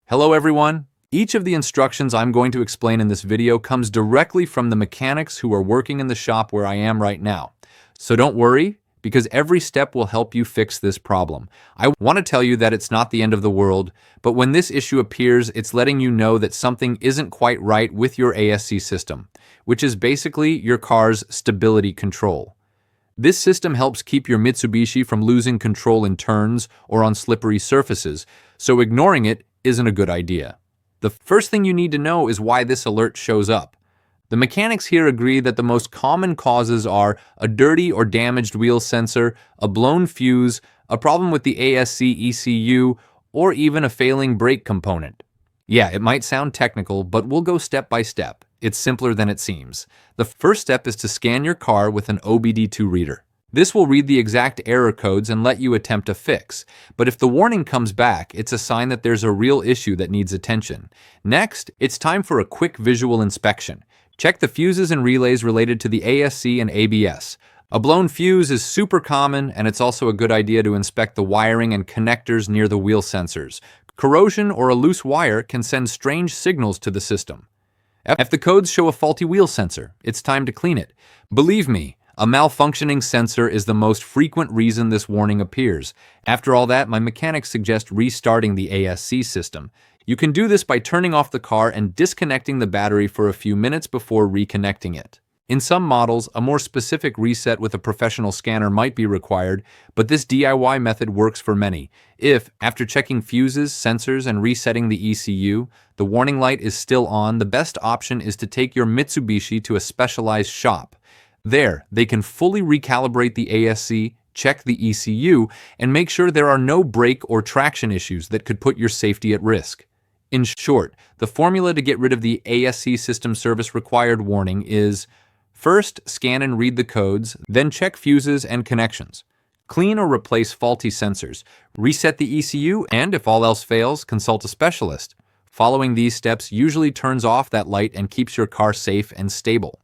Hello everyone! Each of the instructions I'm going to explain in this video comes directly from the mechanics who are working in the shop where I am right now. So don't worry, because every step will help you fix this problem. I want to tell you that it's not the end of the world, but when this issue appears, it's letting you know that something isn't quite right with your ASC system, which is basically your car's stability control. This system helps keep your Mitsubishi from losing control in turns or on slippery surfaces, so ignoring it isn't a good idea. The first thing you need to know is why this alert shows up. The mechanics here agree that the most common causes are a dirty or damaged wheel sensor, a blown fuse, a problem with the ASC ECU, or even a failing brake component. Yeah, it might sound technical, but we'll go step by step. It's simpler than it seems. The first step is to scan your car with an OBD2 reader. This will read the exact error codes and let you attempt a fix. But if the warning comes back, it's a sign that there's a real issue that needs attention. Next, it's time for a quick visual inspection. Check the fuses and relays related to the ASC and ABS. A blown fuse is super common, and it's also a good idea to inspect the wiring and connectors near the wheel sensors. Corrosion or a loose wire can send strange signals to the system. If the codes show a faulty wheel sensor, it's time to clean it. Believe me, a malfunctioning sensor is the most frequent reason this warning appears. After all that, my mechanics suggest restarting the ASC system. You can do this by turning off the car and disconnecting the battery for a few minutes before reconnecting it. In some models, a more specific reset with a professional scanner might be required, but this DIY method works for many. If, after checking fuses, sensors, and resetting the ECU, the warning light is still on, the best option is to take your Mitsubishi to a specialized shop. There, they can fully recalibrate the ASC, check the ECU, and make sure there are no brake or traction issues that could put your safety at risk. In short, the formula to get rid of the ASC System Service Required warning is: first, scan and read the codes, then check fuses and connections. Clean or replace faulty sensors, reset the ECU, and if all else fails, consult a specialist. Following these steps usually turns off that light and keeps your car safe and stable.